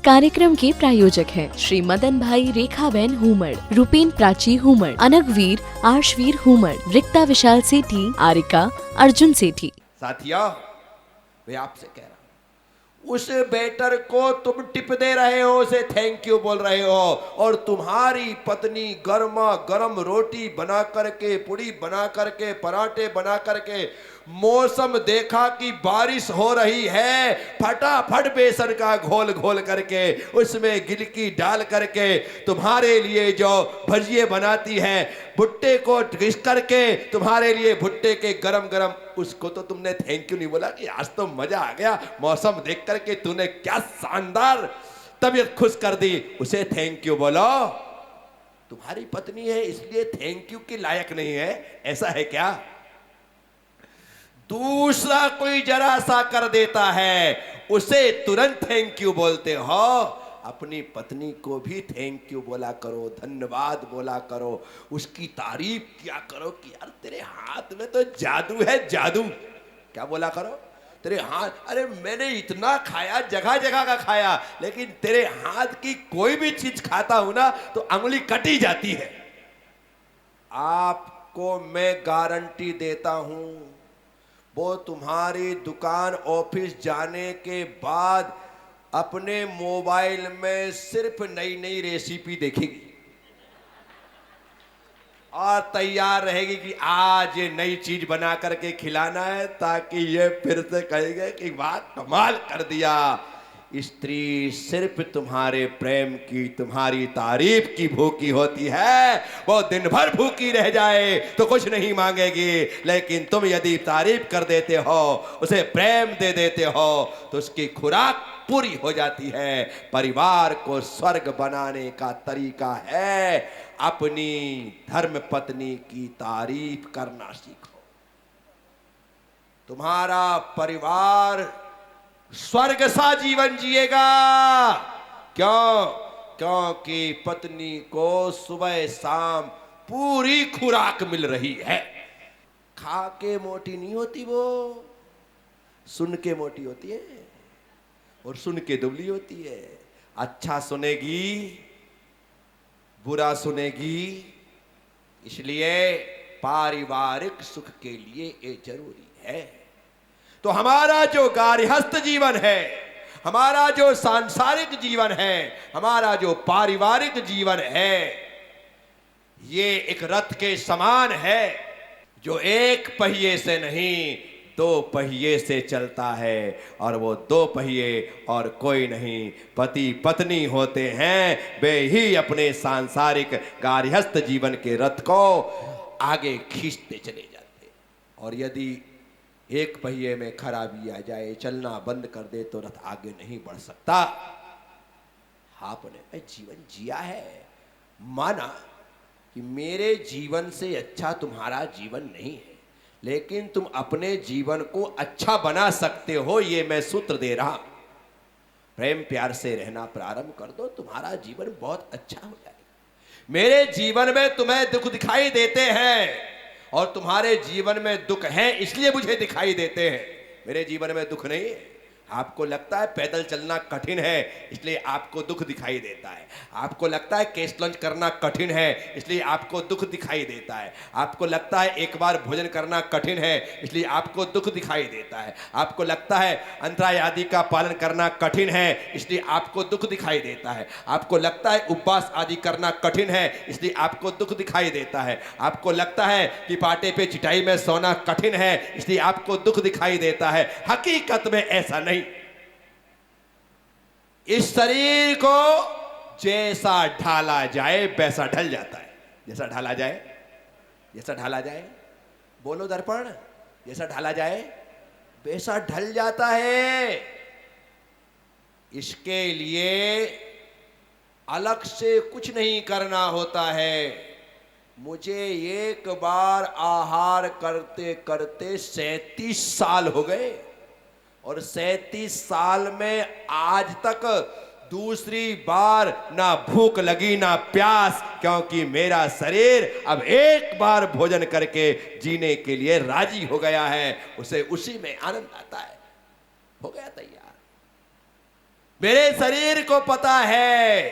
कार्यक्रम के प्रायोजक हैं श्री मदन भाई रेखाबेन हुमड़, रूपेन प्राची हुमड़, अनगवीर आर्शवीर हुमड़, रिक्ता विशाल सेठी, आरिका अर्जुन सेठी। साथियों, मैं आपसे कह रहा हूं, उस बेटर को तुम टिप दे रहे हो, उसे थैंक यू बोल रहे हो, और तुम्हारी पत्नी गर्मा गर्म रोटी बना करके, पूड़ी बना करके, पराठे बना करके, मौसम देखा कि बारिश हो रही है, फटाफट बेसन का घोल घोल करके उसमें गिलकी डाल करके तुम्हारे लिए जो भजिए बनाती है, भुट्टे को घिस करके तुम्हारे लिए भुट्टे के गरम गरम, उसको तो तुमने थैंक यू नहीं बोला कि आज तो मजा आ गया, मौसम देख करके तूने क्या शानदार तबीयत खुश कर दी, उसे थैंक यू बोलो। तुम्हारी पत्नी है इसलिए थैंक यू के लायक नहीं है, ऐसा है क्या? दूसरा कोई जरा सा कर देता है, उसे तुरंत थैंक यू बोलते हो। अपनी पत्नी को भी थैंक यू बोला करो, धन्यवाद बोला करो, उसकी तारीफ किया करो कि यार तेरे हाथ में तो जादू है, जादू। क्या बोला करो? तेरे हाथ, अरे मैंने इतना खाया, जगह जगह का खाया, लेकिन तेरे हाथ की कोई भी चीज खाता हूं ना तो अंगुली कटी जाती है। आपको मैं गारंटी देता हूं, वो तुम्हारी दुकान ऑफिस जाने के बाद अपने मोबाइल में सिर्फ नई नई रेसिपी देखेगी और तैयार रहेगी कि आज ये नई चीज बना करके खिलाना है, ताकि ये फिर से कहेंगे कि वाह कमाल कर दिया। स्त्री सिर्फ तुम्हारे प्रेम की, तुम्हारी तारीफ की भूखी होती है। वो दिन भर भूखी रह जाए तो कुछ नहीं मांगेगी, लेकिन तुम यदि तारीफ कर देते हो, उसे प्रेम दे देते हो, तो उसकी खुराक पूरी हो जाती है। परिवार को स्वर्ग बनाने का तरीका है अपनी धर्म पत्नी की तारीफ करना सीखो। तुम्हारा परिवार स्वर्ग सा जीवन जिएगा। क्यों? क्योंकि पत्नी को सुबह शाम पूरी खुराक मिल रही है। खा के मोटी नहीं होती वो, सुन के मोटी होती है, और सुन के दुबली होती है। अच्छा सुनेगी, बुरा सुनेगी, इसलिए पारिवारिक सुख के लिए ये जरूरी है। तो हमारा जो गार्हस्थ जीवन है, हमारा जो सांसारिक जीवन है, हमारा जो पारिवारिक जीवन है, ये एक रथ के समान है जो एक पहिए से नहीं दो पहिए से चलता है, और वो दो पहिए और कोई नहीं, पति पत्नी होते हैं। वे ही अपने सांसारिक गार्हस्थ जीवन के रथ को आगे खींचते चले जाते। और यदि एक पहिए में खराबी आ जाए, चलना बंद कर दे, तो रथ आगे नहीं बढ़ सकता। आपने जीवन जिया है, माना कि मेरे जीवन से अच्छा तुम्हारा जीवन नहीं है, लेकिन तुम अपने जीवन को अच्छा बना सकते हो, ये मैं सूत्र दे रहा। प्रेम प्यार से रहना प्रारंभ कर दो, तुम्हारा जीवन बहुत अच्छा हो जाएगा। मेरे जीवन में तुम्हें दुख दिखाई देते हैं, और तुम्हारे जीवन में दुख है इसलिए मुझे दिखाई देते हैं। मेरे जीवन में दुख नहीं है। आपको लगता है पैदल चलना कठिन है, इसलिए आपको दुख दिखाई देता है। आपको लगता है कैश लंच करना कठिन है, इसलिए आपको दुख दिखाई देता है। आपको लगता है एक बार भोजन करना कठिन है, इसलिए आपको दुख दिखाई देता है। आपको लगता है अंतराय आदि का पालन करना कठिन है, इसलिए आपको दुख दिखाई देता है। आपको लगता है उपवास आदि करना कठिन है, इसलिए आपको दुख दिखाई देता है। आपको लगता है कि पाटे पे चिटाई में सोना कठिन है, इसलिए आपको दुख दिखाई देता है। हकीकत में ऐसा नहीं। इस शरीर को जैसा ढाला जाए वैसा ढल जाता है। जैसा ढाला जाए, जैसा ढाला जाए, बोलो दर्पण, जैसा ढाला जाए वैसा ढल जाता है। इसके लिए अलग से कुछ नहीं करना होता है। मुझे एक बार आहार करते करते 37 साल हो गए, और 37 साल में आज तक दूसरी बार ना भूख लगी ना प्यास, क्योंकि मेरा शरीर अब एक बार भोजन करके जीने के लिए राजी हो गया है। उसे उसी में आनंद आता है। हो गया तैयार। मेरे शरीर को पता है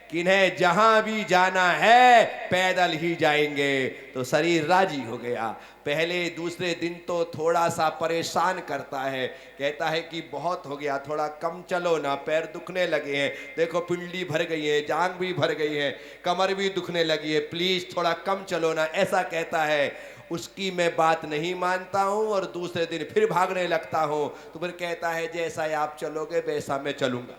कि इन्हें जहां भी जाना है पैदल ही जाएंगे। तो शरीर राजी हो गया। पहले दूसरे दिन तो थोड़ा सा परेशान करता है, कहता है कि बहुत हो गया, थोड़ा कम चलो ना, पैर दुखने लगे हैं, देखो पिंडली भर गई है, जांग भी भर गई है, कमर भी दुखने लगी है, प्लीज थोड़ा कम चलो ना, ऐसा कहता है। उसकी मैं बात नहीं मानता हूं और दूसरे दिन फिर भागने लगता हूं। तो फिर कहता है जैसा आप चलोगे वैसा मैं चलूंगा।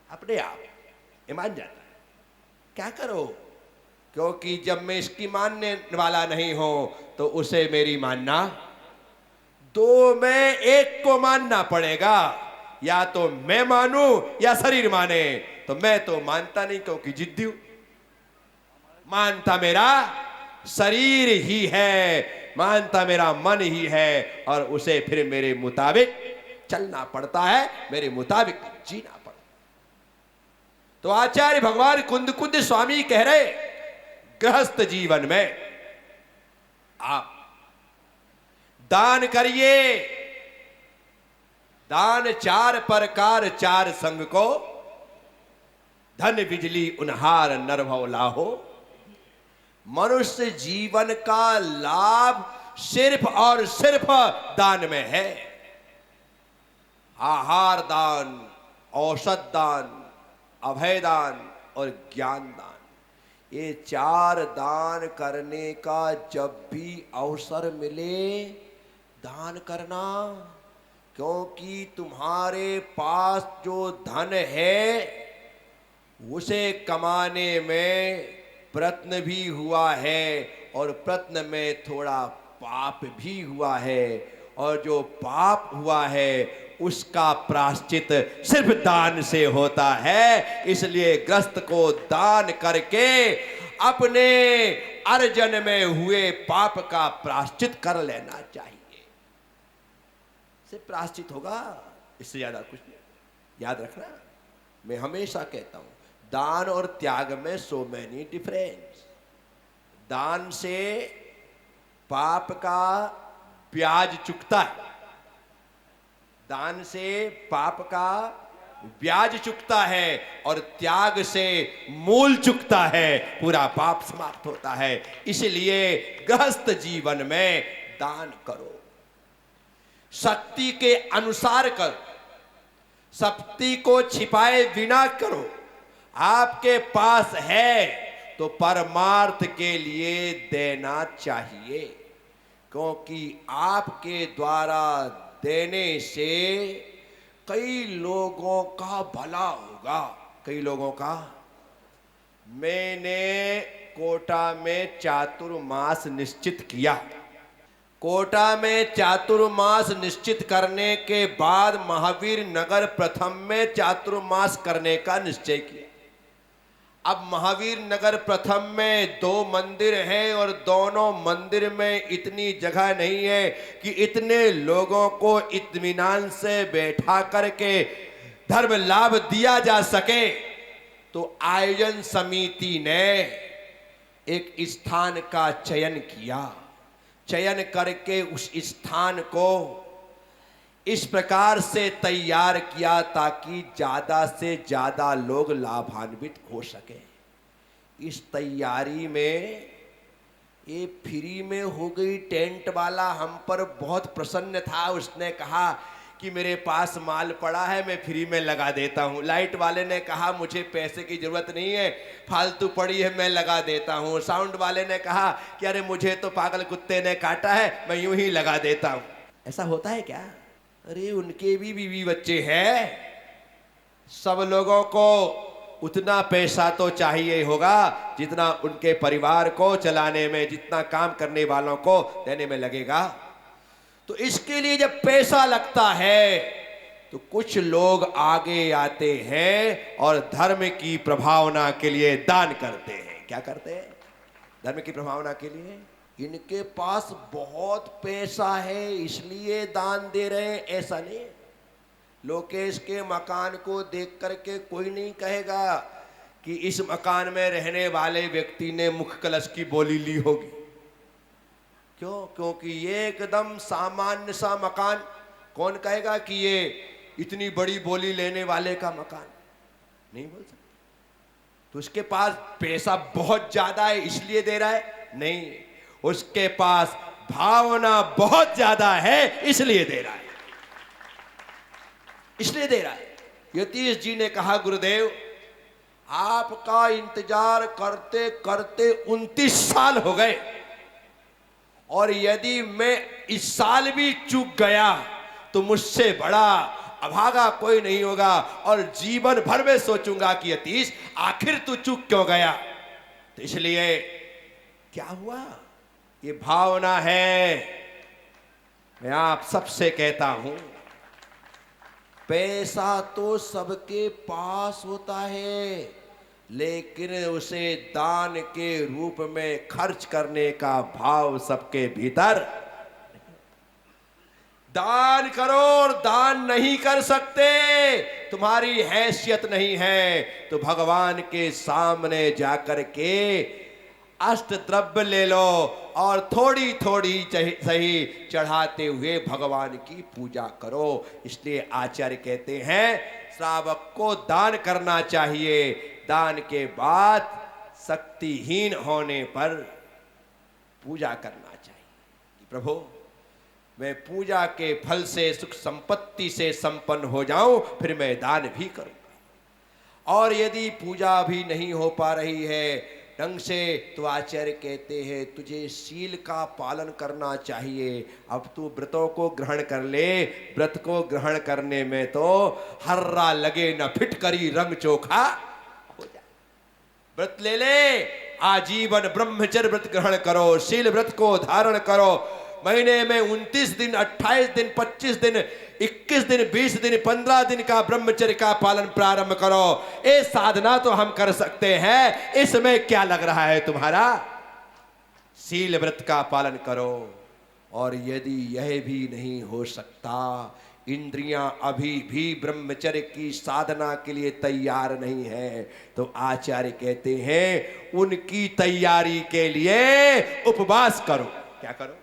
अपने आप ये मान जाता है। क्या करो, क्योंकि जब मैं इसकी मानने वाला नहीं हूं तो उसे मेरी मानना, दो में एक को मानना पड़ेगा। या तो मैं मानूं या शरीर माने। तो मैं तो मानता नहीं क्योंकि जिद्दी हूं। मानता मेरा शरीर ही है, मानता मेरा मन ही है, और उसे फिर मेरे मुताबिक चलना पड़ता है, मेरे मुताबिक जीना पड़ता। तो आचार्य भगवान कुंद स्वामी कह रहे, गृहस्थ जीवन में आप दान करिए। दान चार प्रकार चार संग को, धन बिजली उन्हार नरभव लाहो। मनुष्य जीवन का लाभ सिर्फ और सिर्फ दान में है। आहार दान, औषध दान, अभय दान और ज्ञान दान। ये चार दान करने का जब भी अवसर मिले दान करना। क्योंकि तुम्हारे पास जो धन है उसे कमाने में प्रयत्न भी हुआ है और प्रयत्न में थोड़ा पाप भी हुआ है, और जो पाप हुआ है उसका प्रायश्चित सिर्फ दान से होता है। इसलिए ग्रस्त को दान करके अपने अर्जन में हुए पाप का प्रायश्चित कर लेना चाहिए। से प्रायश्चित होगा, इससे ज्यादा कुछ नहीं। याद रखना, मैं हमेशा कहता हूं दान और त्याग में सो मैनी डिफरेंस। दान से पाप का ब्याज चुकता है, दान से पाप का ब्याज चुकता है, और त्याग से मूल चुकता है, पूरा पाप समाप्त होता है। इसलिए गृहस्थ जीवन में दान करो, शक्ति के अनुसार करो, शक्ति को छिपाए बिना करो। आपके पास है तो परमार्थ के लिए देना चाहिए, क्योंकि आपके द्वारा देने से कई लोगों का भला होगा। कई लोगों का। मैंने कोटा में चातुर्मास निश्चित किया। कोटा में चातुर्मास निश्चित करने के बाद महावीर नगर प्रथम में चातुर्मास करने का निश्चय किया। अब महावीर नगर प्रथम में 2 मंदिर हैं और दोनों मंदिर में इतनी जगह नहीं है कि इतने लोगों को इत्मीनान से बैठा करके धर्म लाभ दिया जा सके। तो आयोजन समिति ने एक स्थान का चयन किया। चयन करके उस स्थान को इस प्रकार से तैयार किया ताकि ज्यादा से ज्यादा लोग लाभान्वित हो सके। इस तैयारी में ये फ्री में हो गई। टेंट वाला हम पर बहुत प्रसन्न था। उसने कहा कि मेरे पास माल पड़ा है, मैं फ्री में लगा देता हूँ। लाइट वाले ने कहा मुझे पैसे की जरूरत नहीं है, फालतू पड़ी है, मैं लगा देता हूँ। साउंड वाले ने कहा कि अरे मुझे तो पागल कुत्ते ने काटा है, मैं यूं ही लगा देता हूँ। ऐसा होता है क्या? अरे उनके भी बीवी बच्चे हैं। सब लोगों को उतना पैसा तो चाहिए होगा जितना उनके परिवार को चलाने में, जितना काम करने वालों को देने में लगेगा। तो इसके लिए जब पैसा लगता है तो कुछ लोग आगे आते हैं और धर्म की प्रभावना के लिए दान करते हैं। क्या करते हैं? धर्म की प्रभावना के लिए। इनके पास बहुत पैसा है इसलिए दान दे रहे हैं, ऐसा नहीं। लोकेश के मकान को देख करके कोई नहीं कहेगा कि इस मकान में रहने वाले व्यक्ति ने मुख कलश की बोली ली होगी। क्यों? क्योंकि ये एकदम सामान्य सा मकान। कौन कहेगा कि ये इतनी बड़ी बोली लेने वाले का मकान नहीं बोल सकते। तो उसके पास पैसा बहुत ज्यादा है इसलिए दे रहा है? नहीं, उसके पास भावना बहुत ज्यादा है इसलिए दे रहा है, इसलिए दे रहा है। यतीश जी ने कहा, गुरुदेव आपका इंतजार करते करते 29 साल हो गए, और यदि मैं इस साल भी चूक गया तो मुझसे बड़ा अभागा कोई नहीं होगा, और जीवन भर में सोचूंगा कि यतीश आखिर तू चूक क्यों गया। तो इसलिए क्या हुआ, ये भावना है। मैं आप सबसे कहता हूं, पैसा तो सबके पास होता है, लेकिन उसे दान के रूप में खर्च करने का भाव सबके भीतर। दान करो और दान नहीं कर सकते, तुम्हारी हैसियत नहीं है, तो भगवान के सामने जाकर के अष्ट द्रव्य ले लो और थोड़ी थोड़ी सही चढ़ाते हुए भगवान की पूजा करो। इसलिए आचार्य कहते हैं श्रावक को दान करना चाहिए, दान के बाद शक्तिहीन होने पर पूजा करना चाहिए। प्रभु मैं पूजा के फल से सुख संपत्ति से संपन्न हो जाऊं, फिर मैं दान भी करूंगा। और यदि पूजा भी नहीं हो पा रही है ढंग से, तो आचार्य कहते हैं तुझे शील का पालन करना चाहिए। अब तू व्रतों को ग्रहण कर ले, व्रत को ग्रहण करने में तो हर्रा लगे न फिटकरी रंग चोखा हो जाए। व्रत ले ले, आजीवन ब्रह्मचर्य व्रत ग्रहण करो, शील व्रत को धारण करो। महीने में 29 दिन, 28 दिन, 25 दिन, 21 दिन, 20 दिन, 15 दिन का ब्रह्मचर्य का पालन प्रारंभ करो। ये साधना तो हम कर सकते हैं, इसमें क्या लग रहा है तुम्हारा? शील व्रत का पालन करो। और यदि यह भी नहीं हो सकता, इंद्रियां अभी भी ब्रह्मचर्य की साधना के लिए तैयार नहीं है, तो आचार्य कहते हैं उनकी तैयारी के लिए उपवास करो। क्या करो?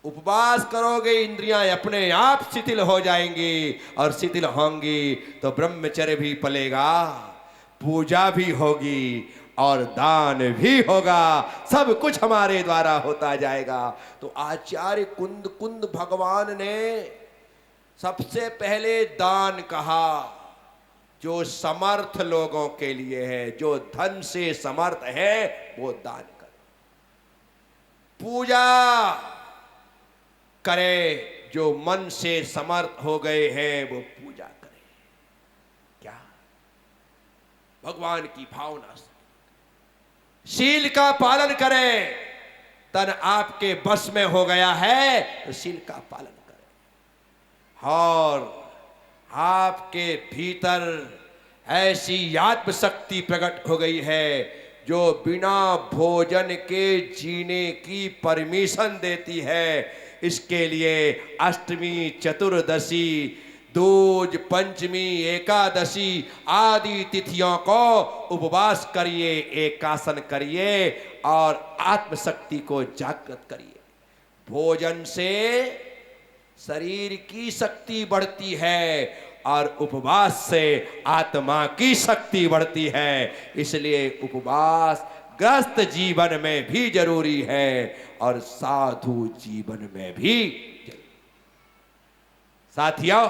उपवास करोगे, इंद्रियां अपने आप शिथिल हो जाएंगी, और शिथिल होंगी तो ब्रह्मचर्य भी पलेगा, पूजा भी होगी और दान भी होगा, सब कुछ हमारे द्वारा होता जाएगा। तो आचार्य कुंद कुंद भगवान ने सबसे पहले दान कहा, जो समर्थ लोगों के लिए है, जो धन से समर्थ है वो दान करे। पूजा करे, जो मन से समर्थ हो गए हैं वो पूजा करें। क्या? भगवान की भावना से शील का पालन करें। तन आपके बस में हो गया है तो शील का पालन करें। और आपके भीतर ऐसी आत्मशक्ति प्रकट हो गई है जो बिना भोजन के जीने की परमिशन देती है। इसके लिए अष्टमी, चतुर्दशी, दूज, पंचमी, एकादशी आदि तिथियों को उपवास करिए, एकासन करिए और आत्मशक्ति को जागृत करिए। भोजन से शरीर की शक्ति बढ़ती है और उपवास से आत्मा की शक्ति बढ़ती है। इसलिए उपवास ग्रस्त जीवन में भी जरूरी है और साधु जीवन में भी। साथियों,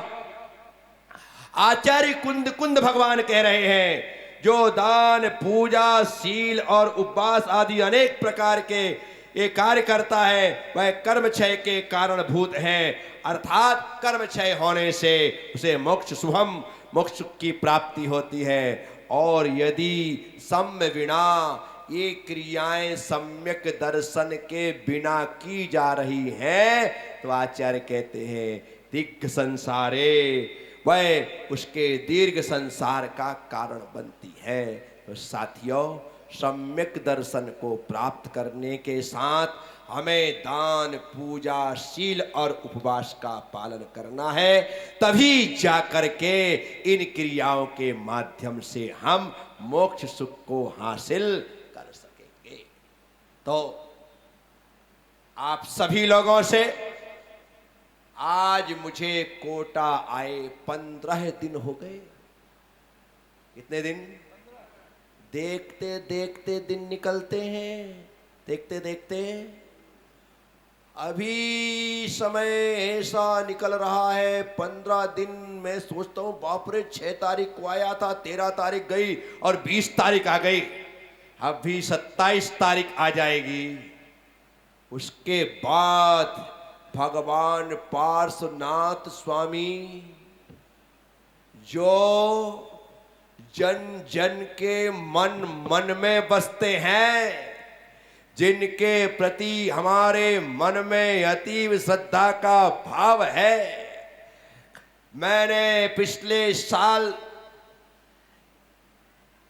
आचार्य कुंद कुंद भगवान कह रहे हैं जो दान, पूजा, शील और उपवास आदि अनेक प्रकार के ये कार्य करता है वह कर्म क्षय के कारणभूत हैं। अर्थात कर्म क्षय होने से उसे मोक्ष, शुभम मोक्ष की प्राप्ति होती है। और यदि सम्य विना ये क्रियाएं सम्यक दर्शन के बिना की जा रही हैं तो आचार्य कहते हैं दीर्घ संसारे, वह उसके दीर्घ संसार का कारण बनती है। तो साथियों, सम्यक दर्शन को प्राप्त करने के साथ हमें दान, पूजा, शील और उपवास का पालन करना है, तभी जाकर के इन क्रियाओं के माध्यम से हम मोक्ष सुख को हासिल कर सकेंगे। तो आप सभी लोगों से आज मुझे कोटा आए 15 दिन हो गए। कितने दिन? देखते देखते दिन निकलते हैं, देखते देखते अभी समय ऐसा निकल रहा है। 15 दिन में सोचता हूँ बाप रे, 6 तारीख को आया था, 13 तारीख गई और 20 तारीख आ गई, अभी 27 तारीख आ जाएगी। उसके बाद भगवान पार्श्वनाथ स्वामी जो जन जन के मन मन में बसते हैं, जिनके प्रति हमारे मन में अतीव श्रद्धा का भाव है। मैंने पिछले साल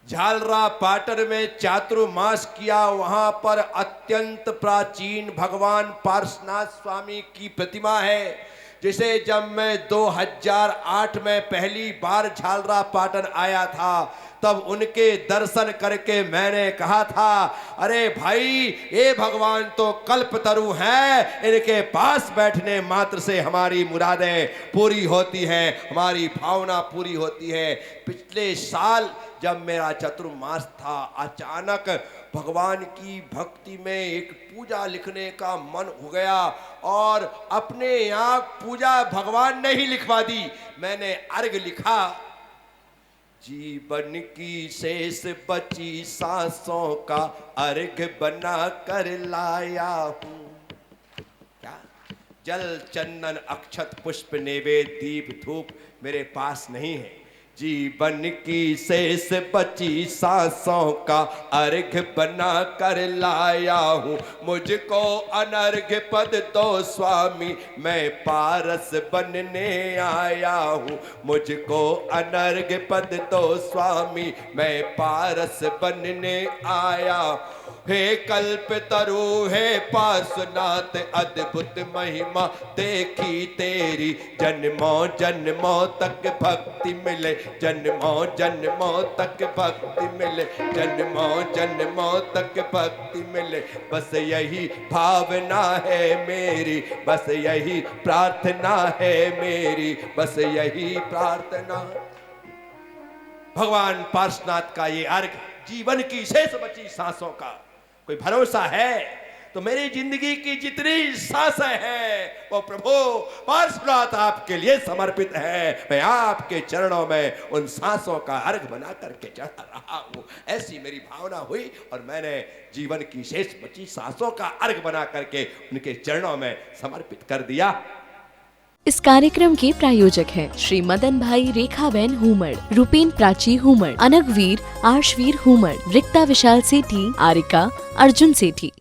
झालरा पाटन में चातुर्मास किया, वहां पर अत्यंत प्राचीन भगवान पार्श्वनाथ स्वामी की प्रतिमा है, जिसे जब मैं 2008 में पहली बार झालरा पाटन आया था तब उनके दर्शन करके मैंने कहा था, अरे भाई ये भगवान तो कल्पतरु हैं, इनके पास बैठने मात्र से हमारी मुरादें पूरी होती हैं, हमारी भावना पूरी होती है। पिछले साल जब मेरा चतुर्मास था, अचानक भगवान की भक्ति में एक पूजा लिखने का मन हो गया और अपने यहाँ पूजा भगवान ने ही लिखवा दी। मैंने अर्घ लिखा, जीवन की शेष बची सांसों का अर्घ बना कर लाया हूँ। क्या? जल चंदन अक्षत पुष्प नैवेद्य दीप धूप मेरे पास नहीं है। जीवन की शेष बची सांसों का अर्घ बना कर लाया हूँ, मुझको अनर्घ पद दो स्वामी, मैं पारस बनने आया हूँ। मुझको अनर्घ पद दो स्वामी, मैं पारस बनने आया। हे कल्पतरु हे पार्श्वनाथ, अद्भुत महिमा देखी तेरी, जन्मों जन्मों तक भक्ति मिले, जन्मों जन्मों तक भक्ति मिले, जन्मों जन्मों तक भक्ति मिले। बस यही भावना है मेरी, बस यही प्रार्थना है मेरी, बस यही प्रार्थना। भगवान पार्श्वनाथ का ये अर्घ, जीवन की शेष बची सांसों का कोई भरोसा है तो मेरी जिंदगी की जितनी सांसें हैं वो प्रभु पार्श्वनाथ आपके लिए समर्पित है। मैं आपके चरणों में उन सांसों का अर्घ बना करके चढ़ा रहा हूं। ऐसी मेरी भावना हुई और मैंने जीवन की शेष बची सांसों का अर्घ बना करके उनके चरणों में समर्पित कर दिया। इस कार्यक्रम के प्रायोजक हैं श्री मदन भाई रेखाबेन हुमड़, रूपेन प्राची हुमड़, अनगवीर आर्शवीर हुमड़, रिक्ता विशाल सेठी, आरिका अर्जुन सेठी।